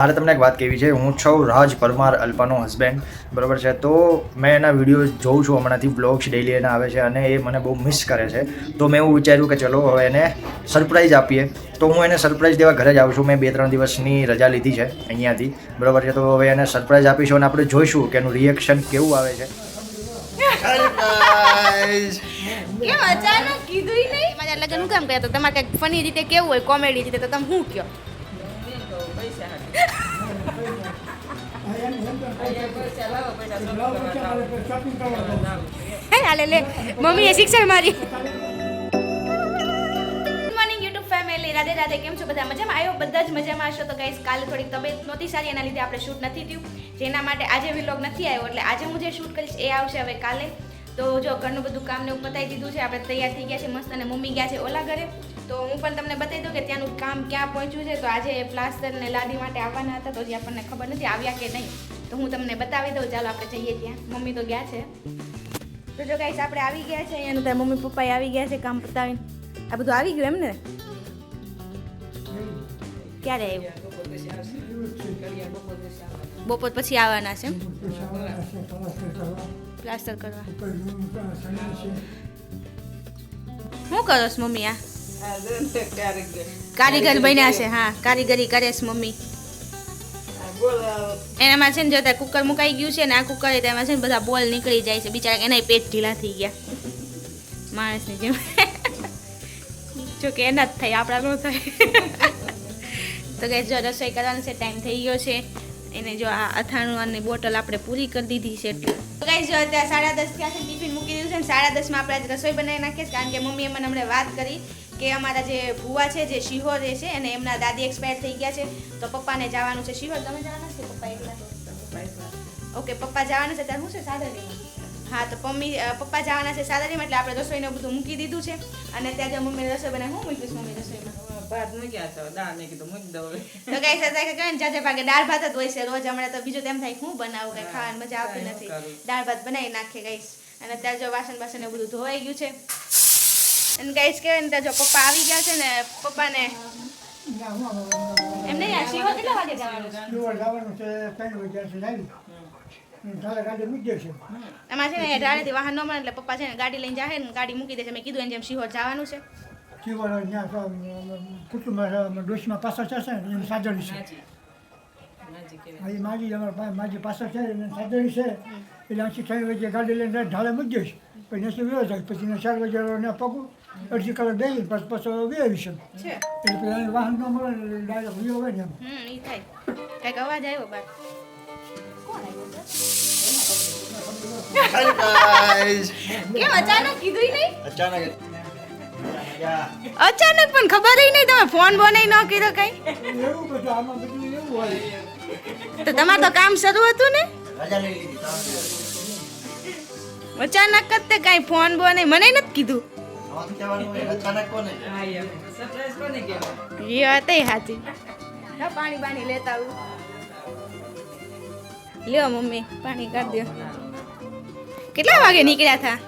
મારે તમને એક વાત કહેવી છે. હું છું રાજ પરમાર અલ્પાનો હસબેન્ડ, બરાબર છે. તો મેં એના વિડીયો જોઉં છું હમણાંથી, બ્લોગ્સ ડેલી એના આવે છે અને એ મને બહુ મિસ કરે છે. તો મેં એવું વિચાર્યું કે ચલો હવે એને સરપ્રાઈઝ આપીએ. તો હું એને સરપ્રાઈઝ દેવા ઘરે જ આવું છું. મેં 2-3 દિવસની રજા લીધી છે અહીંયાથી, બરાબર છે. તો હવે એને સરપ્રાઈઝ આપીશું અને આપણે જોઈશું કે એનું રિએક્શન કેવું આવે છે. સરપ્રાઈઝ! કેમ અચાનક કીધું નહીં? મારા લગ્ન હું કામ કર્યા તો તમારે કંઈક ફની રીતે કેવું હોય, કોમેડી રીતે, તો તમે શું કહો? હાલે લે મમ્મીએ શિક્ષણ મારી. Morning YouTube family, Radhe Radhe. કેમ છો બધા? મજામાં? આવ્યો બધા જ મજામાં હશો. તો ગાઈસ, કાલે થોડીક તબિયત નહોતી સારી, એના લીધે આપણે શૂટ નથી થયું, જેના માટે આજે વ્લોગ નથી આવ્યો. એટલે આજે હું જે શૂટ કરીશ એ આવશે હવે કાલે. તો જો ઘરનું બધું કામ ને પતાવી દીધું છે, આપણે તૈયાર થઈ ગયા છે મસ્ત, અને મમ્મી ગયા છે ઓલા ઘરે. તો હું પણ તમને બતાવી દઉં કે ત્યાંનું કામ ક્યાં પહોંચ્યું છે. તો આજે પ્લાસ્ટર ને લાદી માટે આવવાના હતા, તો હજી આપણને ખબર નથી આવ્યા કે નહીં. તો હું તમને બતાવી દઉં. ચાલો આપણે જઈએ ત્યાં. મમ્મી તો ગયા છે. તો જો ગાઈસ, આપણે આવી ગયા છે અહીંયાનું. ત્યાં મમ્મી પપ્પાએ આવી ગયા છે કામ પતાવીને. આ બધું આવી ગયું એમ ને? ક્યારે આવ્યું? બપોર પછી આવવાના છે એમ? પ્લાસ્ટર કરવા. શું કરો છો મમ્મી? આ કારીગર બન્યા છે. હા, કારીગરી કરે છે મમ્મી. એનામાં છે ને જો કુકર મુકાઈ ગયું છે ને, આ કુકર એમાં છે ને બધા બોલ નીકળી જાય છે. બિચારા એના પેટ ઢીલા થઈ ગયા માણસની જેમ. જો કે એના જ થાય, આપણા ન થાય. તો કે જો રસોઈ કરવાનો છે, ટાઈમ થઈ ગયો છે. એને જો આ અથાણું અને બોટલ આપણે પૂરી કરી દીધી છે. એટલે તો ગાઈસ, જો અત્યારે 10:30 થયા છે, ટિફિન મૂકી દીધું છે ને 10:30 માં આપણે આજ રસોઈ બનાવી નાખીએ છીએ. કારણ કે મમ્મીએ મને હમણાં વાત કરી કે અમારા જે ભુવા છે, જે શિહોર રહે છે, અને એમના દાદી એક્સપાયર થઈ ગયા છે. તો પપ્પાને જવાનું છે શિહોર. તમે જવાના છે? પપ્પા એકલા? ઓકે, પપ્પા જવાના છે. ત્યારે શું છે સાદરીમાં? હા, તો પપ્પા જવાના છે સાદરીમાં, એટલે આપણે રસોઈને બધું મૂકી દીધું છે. અને ત્યાં જો મમ્મીને રસોઈ બનાવી, હું મૂકીશ મમ્મી રસોઈમાં? ભાત મૂક્યા છે, દાળ ને કીધું મૂકી દઉં. તો ગાઈસ, અત્યારે કહે ને જાજે ભાગે દાળ ભાત જ હોય છે રોજ. હમણાં તો બીજું તેમ થાય હું બનાવું, કઈ ખાવાની મજા આવતી નથી. દાળ ભાત બનાવી નાખીએ ગાઈસ. અને અત્યારે જો વાસણ બધું ધોવાઈ ગયું છે. અને ગાઈસ કહેવાય ને, ત્યાં જો પપ્પા આવી ગયા છે ને, પપ્પાને એમ નહીં, શિવા કેટલા વાગે જવાનું છે? એમાં છે ને ઢાળેથી વાહન ન મળે, એટલે પપ્પા છે ને ગાડી લઈને જાય ને ગાડી મૂકી દે છે. મેં કીધું એને જેમ શિહોર જવાનું છે. ડોશીમાં પાછળ છે ને સાજળી છે. માજી પાછળ છે સાજળી છે. એટલે 6 વાગે ગાડી લઈને ઢાળે મૂકી દઈશ. પછી નસી વ્યવ જાય. પછી 4 વાગે પગું અડધી કલાક બેસી પછી વ્યવીશ. એટલે પછી વાહન ન મળે ડાયરેક્ટ વ્યવ હોય ને એમ. એ થાય. કંઈક અવાજ આવ્યો બાર. કોણ આવ્યો? સરપ્રાઈઝ! કેમ અચાનક કીધું નહીં? અચાનક પણ ખબર નહીં. તમે ફોન બોને ન કીધો કઈ? એવું બધું આમાં બધું એવું હોય. તો તમારે તો કામ શરૂ હતું ને? રજા લઈ લીધી. અચાનક જ તે કઈ ફોન બોને મને નથી કીધું. આમાં કહેવાનું હોય અચાનક કોને? એ વાત સાચી. પાણી બાણી લેતા આવું. લ્યો મમ્મી, પાણી કાઢ દો. કેટલા વાગે નીકળ્યા હતા?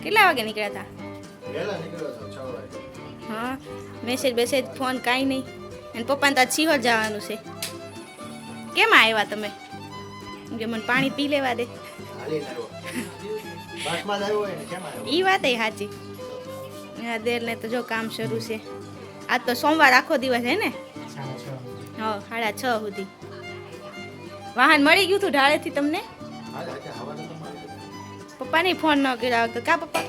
કેટલા વાગે નીકળ્યા હતા? વહેલા નીકળ્યો છો 6 વાગે. હા, મેસેજ ફોન કાંઈ નહીં. અને પપ્પાને તો શિહોર જવાનું છે. કેમ આવ્યા તમે? કે મને પાણી પી લેવા દે. હાલી લાવ્યો. બસમાં જ આવ્યો હોય ને, કેમ આવ્યો? એ વાત સાચી. હા, દેરને તો જો કામ શરૂ છે. આજ તો સોમવાર આખો દિવસ હે ને? હા, 6:30 સુધી. વાહન મળી ગયું હતું ઢાળેથી તમને? પપ્પાને ફોન ન કર્યો તો કા પપ્પા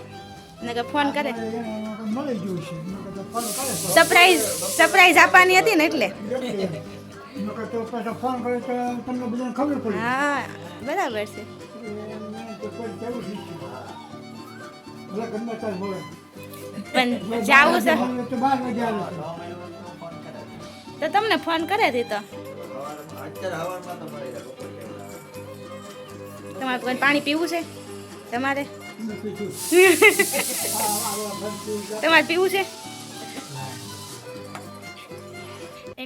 ને ફોન કરે? મળી ગયું છે. સરપ્રાઈઝ આપવાની હતી ને એટલે. ફોન કરે તો તમને બધાને ખબર પડી. હા, બરાબર છે. પણ જાવું છે તો તમને ફોન કરે છે. તો તમારે કોઈ પાણી પીવું છે? તમારે પીવું છે?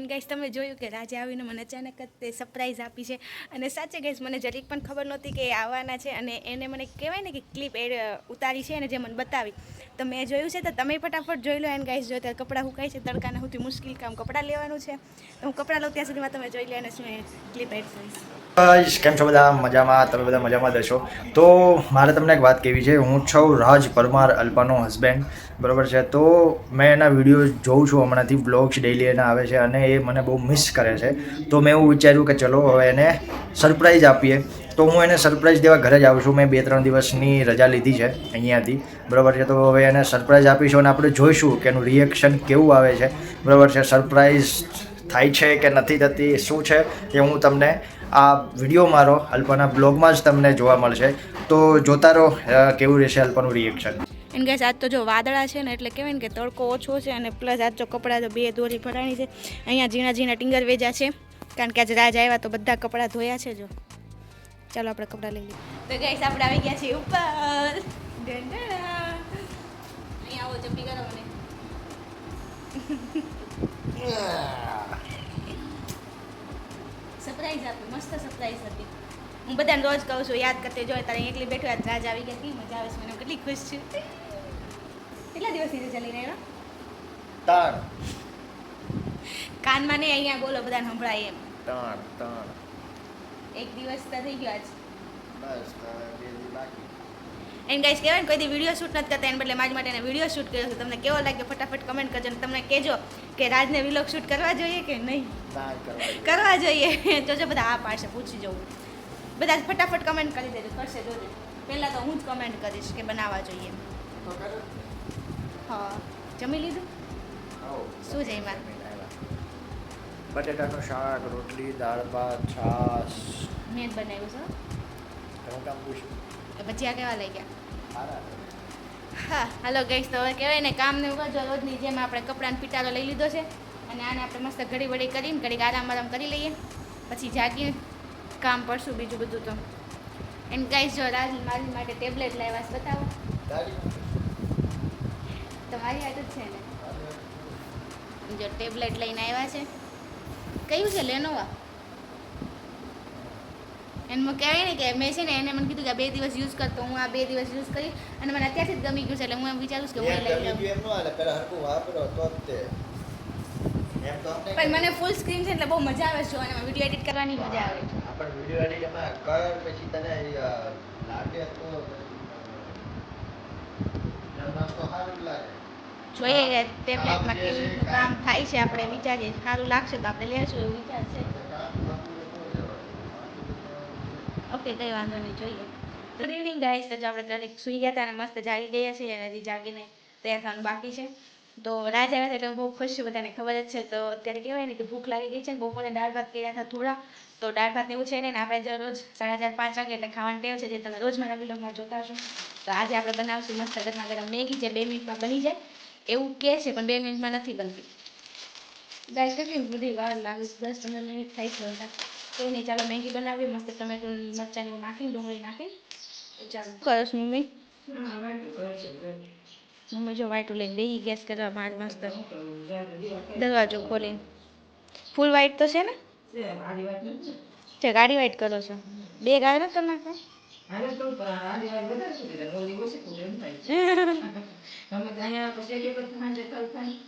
એન્ડ ગાઈસ તમે જોયું કે રાજે આવીને મને અચાનક જ તે સરપ્રાઈઝ આપી છે અને સાચે ગાઈસ મને જરીક પણ ખબર નહોતી કે એ આવવાના છે અને એને મને કહેવાય ને કે ક્લિપ ઉતારી છે અને જે મને બતાવી તો મેં જોયું છે તો તમે ફટાફટ જોઈ લો. એન્ડ ગાઈસ જો ત્યારે કપડાં સુકાય છે તડકાના સૌથી મુશ્કેલ કામ કપડાં લેવાનું છે તો હું કપડાં લઉં ત્યાં સુધીમાં તમે જોઈ લે અને શું એ ક્લિપ એડ કરીશ. ગાઈસ કેમ છો બધા મજામાં? તમે બધા મજામાં દશો. તો મારે તમને એક વાત કહેવી છે. હું છું રાજ પરમાર અલ્પાનો હસબન્ડ, બરાબર છે. તો મેં એના વિડીયો જોઉં છું હમણાંથી, બ્લોગ્સ ડેઈલી એના આવે છે અને એ મને બહુ મિસ કરે છે. તો મેં એવું વિચાર્યું કે ચલો હવે એને સરપ્રાઈઝ આપીએ. તો હું એને સરપ્રાઈઝ દેવા ઘરે જ આવું છું. મેં 2-3 દિવસની રજા લીધી છે અહીંયાથી, બરાબર છે. તો હવે એને સરપ્રાઈઝ આપીશું અને આપણે જોઈશું કે એનું રિએક્શન કેવું આવે છે, બરાબર છે. સરપ્રાઈઝ થાય છે કે નથી થતી, શું છે એ હું તમને આ વિડીયો મારો અલ્પાના બ્લોગમાં જ તમને જોવા મળશે. તો જોતા રહો કેવું રહેશે અલ્પાનું રિએક્શન. એન્ડ ગાઈસ આજ તો જો વાદળા છે ને એટલે કહેવાય ને કે તડકો ઓછો છે અને પ્લસ આજ તો કપડાં તો 2 દોરી ભરાણી છે. અહીંયા ઝીણા ઝીણા ટીંગર વેજા છે કારણ કે આજે રાજ આવ્યા તો બધા કપડાં ધોયા છે. જો ચાલો આપણે કપડાં લઈ લઈએ. તો ગાઈસ આપણે આવી ગયા છીએ ઉપર. અહીંયા આવો જપ્પી કરો મને. સરપ્રાઈઝ આપી, મસ્ત સરપ્રાઈઝ હતી. હું બધાને રોજ કહું છું યાદ કરતી જો તારે એકલી બેઠો યાદ રાજ આવી ગયા કેવી મજા આવે છે. મને કેટલી ખુશ છું. કેટલા દિવસની રજા લઈને આવ્યા? કાનમાં નહીં અહીંયા બોલો બધાને સંભળાય એમ. 1 દિવસ તો થઈ ગયો આજ. એન્ડ ગાઈસ કહેવાય ને કોઈ દી વિડીયો શૂટ નથી કરતા એને બદલે મારી માટે એને વિડીયો શૂટ કર્યો છે. તમને કેવો લાગ્યો ફટાફટ કમેન્ટ કરજો અને તમને કહેજો કે રાજને વિલોગ શૂટ કરવા જોઈએ કે નહીં કરવા જોઈએ. જોજો બધા આ પાડશે, પૂછી જવું. બધા ફટાફટ કમેન્ટ કરી દેજો, કરશે જોજો. પહેલાં તો હું જ કમેન્ટ કરીશ કે બનાવવા જોઈએ. હા જમી લીધું? શું છે એમાં? બટેટાનું શાક, રોટલી, દાળ ભાત, છાશ. મેં જ બનાવ્યું છે. ભજીયા કેવા લઈ ગયા? હા હાલો ગાઈસ તો હવે કહેવાય ને કામને જો રોજની જેમ આપણે કપડાનો પીટારો લઈ લીધો છે અને આને આપણે મસ્ત ઘડી વડી કરીને ઘડીક આરામ કરી લઈએ પછી જાગીને કામ પડશું બીજું બધું તો. એન્ડ ગાઈસ જો રાજ મારી માટે ટેબ્લેટ લાવ્યા છે, બતાવો. તમારી હાથ જ છે ને? જો ટેબ્લેટ લઈને આવ્યા છે. કયું છે? લેનોવા. એમાં કહેવાય ને કે મેં છે ને એને મને કીધું કે 2 દિવસ યુઝ કરતો. હું આ 2 દિવસ યુઝ કરી અને મને અત્યારથી જ ગમી ગયું છે એટલે હું એમ વિચારું કે હું લઈ લઉં. પણ મને ફૂલ સ્ક્રીન છે એટલે બહુ મજા આવે છે અને વિડીયો એડિટ કરવાની મજા આવે. જોઈએ ટેબ્લેટમાં કેવું રીતનું કામ થાય છે, આપણે વિચારીએ સારું લાગશે તો આપણે લેશું એવું વિચારશે. ઓકે કંઈ વાંધો નહીં, જોઈએ. Good evening guys. તો આપણે દરેક સૂઈ ગયા હતા અને મસ્ત જાગી ગયા છીએ અને હજી જાગીને તૈયાર થવાનું બાકી છે. તો રાજ આવ્યા એટલે હું બહુ ખુશ છું, બધાને ખબર જ છે. તો અત્યારે કહેવાય ને કે ભૂખ લાગી ગઈ છે ને બપોરે દાળ ભાત કર્યા હતા થોડા. તો દાળ ભાત એવું છે ને આપણે જો રોજ 4:30-5 વાગે એટલે ખાવાની ટેવ છે જે તમે રોજ મારા વિડીયોમાં જોતા હશો. તો આજે આપણે બનાવશું મસ્ત ગરમા ગરમ મેગી જે 2 મિનિટમાં બની જાય એવું કહે છે પણ 2 મિનિટમાં નથી બનતી. ગાઈસ કેટલી બધી વાર લાગે છે, 10-15 મિનિટ થાય છે બધા. કંઈ નહીં ચાલો મેગી બનાવીએ મસ્ત ટમેટો મરચાંની નાખીને ડુંગળી નાખીને. ચાલો કરો છો મમ્મી? મમ્મી જો વાઈટ લઈને બેસી ગેસ કરવા માર મસ્ત દરવાજો ખોલીને. ફૂલ વાઈટ તો છે ને? છે ગાડી વાઈટ કરો છો? 2 ગાડી નથી નાખો?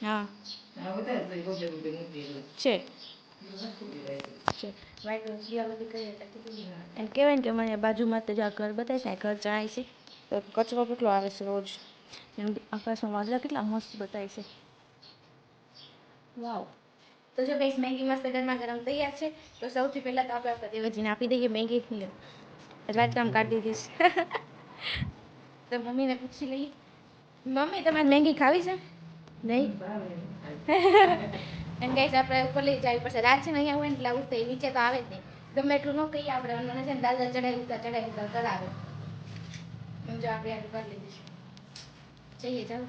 હા છે એમ કહેવાય ને કે મને બાજુમાં તો જ્યાં ઘર બતાવે છે ઘર જણાય છે તો કચરો કેટલો આવે છે રોજ. આકાશમાં વાદળા કેટલા મસ્ત બતાવે છે. વાવ. તો જો ગાઈસ મેગી મસ્ત ગરમા ગરમ તૈયાર છે. તો સૌથી પહેલાં તો આપણે દેવજીને આપી દઈએ મેગી. રાજકામ કાઢી દઈશ. તો મમ્મીને પૂછી લઈએ. મમ્મી તમારે મેગી ખાવી છે? નહીં. એન્ડ ગાઈસ આપણે ઉપર લઈ જવી પડશે. રાત છે ને અહીંયા હોય ને એટલે આવું થાય, નીચે તો આવે જ નહીં. ગમે એટલું ન કહીએ આપણે મને છે ને દાદા ચડાવી કરાવે. જો આપણે આ કરી લીધી છે. જઈએ ચાલો.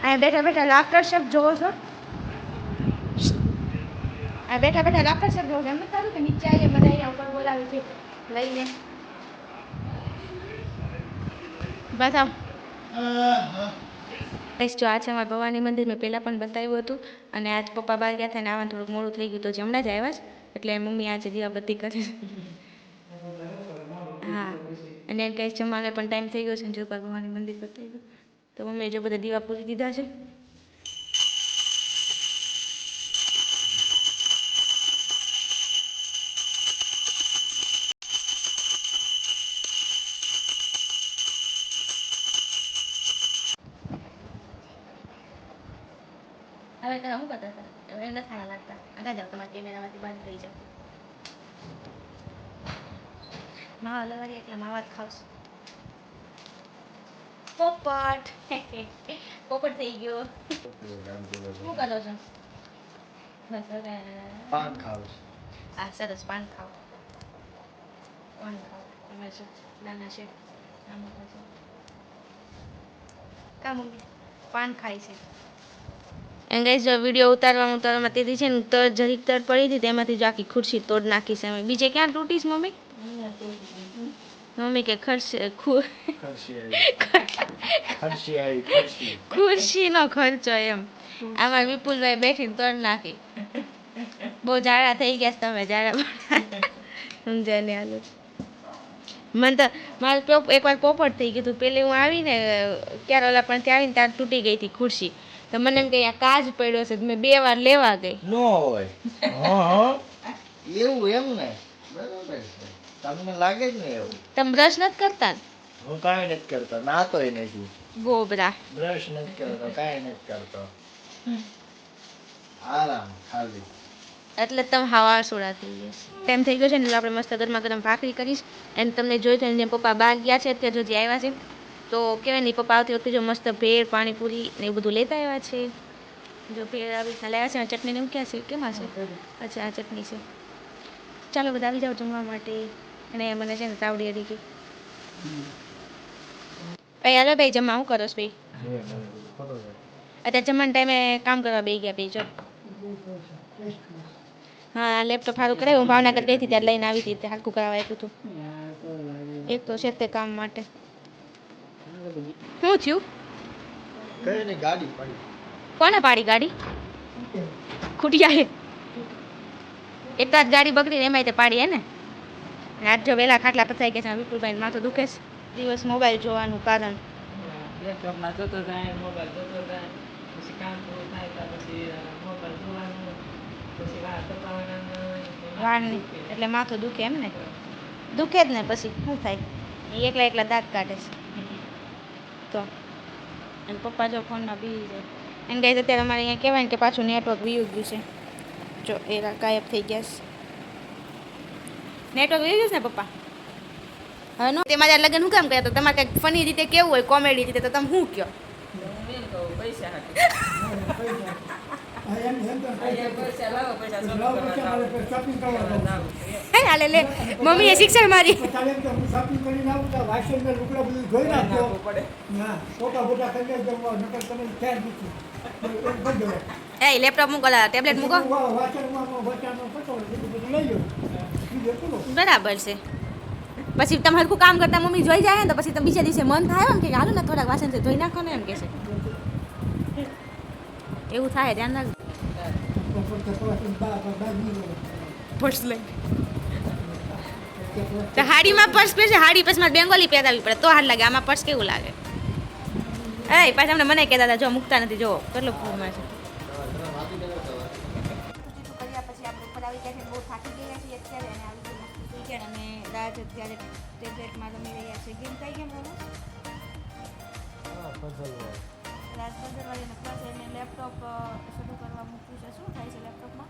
અહીંયા બેઠા બેઠા લાફ્ટર શેફ જોવો છો? આ બેઠા બેઠા લાફ્ટર શેફ જોવો છો? એમ નથી થતું કે નીચે આવીએ બધા અહીંયા ઉપર બોલાવે છે લઈને. બતાવ બસ જો આ છે અમારા ભવાની મંદિર મેં પહેલાં પણ બતાવ્યું હતું અને આજ પપ્પા બહાર ગયા હતા ને આવવાનું થોડુંક મોડું થઈ ગયું તો હમણાં જ આવ્યા છે એટલે મમ્મી આજે દીવાબત્તી કરે છે હા અને કંઈ જમવાનો પણ ટાઈમ થઈ ગયો છે ને જો ભગવાનની મંદિર બતાવ્યું તો મમ્મીએ જો બધા દીવા પૂરી દીધા છે. હવે તો શું કરતા હતા હવે નથી સારા લાગતા આગળ જાઓ તમારા કેમેરામાંથી બંધ થઈ જાઓ માવા લવારી એટલે માવા જ ખાવશું પોપટ પોપટ થઈ ગયો શું કરો છો બસ હવે પાન ખાવ આ સરસ પાન ખાઓ પાન ખાઓ તમે શું નાના છે આમ ખાશો કા મમ્મી પાન ખાય છે એમ ગાઈસ જો વિડીયો ઉતારવામાં તેથી છે ને જરીક તર પડી હતી તેમાંથી જો આખી ખુરશી તોડ નાખી છે અમે બીજે ક્યાં તૂટીશ મમ્મી મમ્મી કે ખુરશીનો ખર્ચો એમ આમાં વિપુલભાઈ બેઠીને તોડ નાખી બહુ જાડા થઈ ગયા તમે જાડા સમજાય ને હાલો મને તો મારે એકવાર પોપટ થઈ ગયું હતું પેલી હું આવીને ક્યારે ઓલા પણ ત્યાં આવીને ત્યાં તૂટી ગઈ હતી ખુરશી તો મને એમ કે આ કાચ પડ્યો છે મેં 2 વાર લેવા ગઈ નો હોય એવું એમ ને બરાબર છે તમને લાગે જ ને એવું તમે બ્રશ નથી કરતા હું કાંઈ નથી કરતો નાતોય નથી ગોબરા બ્રશ નથી કરતો કાંઈ નથી કરતો આરામ ખાલી એટલે તમે હવા સોડા થઈ ગયા ટાઈમ થઈ ગયો છે ને એટલે આપણે મસ્ત ગરમા ગરમ ભાખરી કરીશ અને તમને જોઈ તો જેમ પપ્પા બહાર ગયા છે અત્યારે જો આવ્યા છે તો કહેવાય નહીં પપ્પા આવતી વખતે જો મસ્ત ભેળ પાણીપુરી ને એવું બધું લેતા આવ્યા છે જો ભેળ આવી રીતના લાવ્યા છે ચટણીને એમ ક્યાં છે કેમાં છે અચ્છા આ ચટણી છે ચાલો બધા આવી જાઓ જમવા માટે અને મને છે ને તાવડી અડી ગઈ ભાઈ હાલો ભાઈ જમવા શું કરો છો ભાઈ અત્યારે જમવાના ટાઈમે કામ કરવા બેસી ગયા ભાઈ જો હા લેપટોપ સારું કરાવ્યું હું ભાવનગર ગઈ હતી ત્યારે લઈને આવી હતી ત્યારે હરકું કરાવવા આપ્યું હતું એક તો છે તે કામ માટે શું થયું કઈ નહીં ગાડી પડી કોને પાડી ગાડી ખૂટિયા એટલા જ ગાડી બગડી એમાંય તે પાડી હે ને આજ જો વહેલા ખાટલા પથાઈ ગયા છે વિપુલભાઈ માથું દુખે છે દિવસ મોબાઈલ જોવાનું કારણ લેપટોપમાં જોતો જાય મોબાઈલ જોતો જાય પછી કામ પૂરું થાય ત્યાં પછી મોબાઈલ જોવાનું પછી વાત વાળની એટલે માથું દુખે એમ ને દુખે જ ને પછી શું થાય એ એકલા દાંત કાઢે છે તો અને પપ્પા જો ફોનમાં બી જાય એને ગાઈસ અત્યારે અમારે અહીંયા કહેવાય ને કે પાછું નેટવર્ક વીયું ગયું છે જો એ ગાયબ થઈ ગયા છે નેટવર્ક વીયું ગયું છે ને પપ્પા હવે નો તે મારા લગ્ન શું કામ કર્યા તો તમારે કંઈક ફની રીતે કેવું હોય કોમેડી રીતે તો તમે શું કહો પૈસા શોપિંગ કરવા હે હાલે લે મમ્મીએ શિક્ષણ મારી ચાલે એમ કે હું શોપિંગ કરીને આવું તો વાસણને લુગડા બધું ધોઈ નાખજો ના ફોટા ફોટા કરી લેજો નકર તમે ખ્યાલ નથી એ લેપટોપ મૂકો ટેબ્લેટ મૂકો વાસણમાં પટો બધું લઈ લો બીજું પૂરો બરાબર છે પછી તમે હરખું કામ કરતા મમ્મી જોઈ જાય ને તો પછી તમે બીજા દિવસે મન થાય એમ કે હાલો ને થોડાક વાસણ ધોઈ નાખો ને એમ કે છે એવું થાય ધ્યાન રાખજો પર્સ લઈ તો હાડીમાં પર્સ પહેરશે હાડી પર્સમાં બેંગોલી પહેરાવી પડે તો હાથ લાગે આમાં પર્સ કેવું લાગે એ પાછા હમણાં મને કહેતા હતા જો મૂકતા નથી જો કેટલો ફૂલમાં છે પછી આપણે ઉપર આવી ગયા છે બહુ થાકી ગયા છીએ અત્યારે અને આવી ગયા અને રાત અત્યારે ટેબ્લેટમાં રમી રહ્યા છે ગેમ કઈ ગેમ રમો રાત પંદરવાળીને પ્લસ એને લેપટોપ શરૂ કરવા મૂક્યું છે શું થાય છે લેપટોપમાં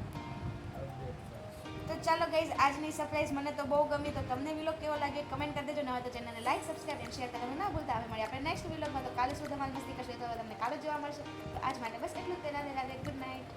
તો ચાલો ગાઈઝ આજની સરપ્રાઈઝ મને તો બહુ ગમી તો તમને વિલોગ કેવો લાગે કમેન્ટ કરી દેજો ન હોય તો ચેનલને લાઈક સબસ્ક્રાઈબ અને શેર કરવાનું ના ભૂલતા હવે મળીએ આપણે નેક્સ્ટ વિલોગમાં તો કાલે શું ધમાલ મસ્તી કરશે તો તમને કાલે જોવા મળશે તો આજ માટે બસ એટલું જ રાધે રાધે ગુડ નાઇટ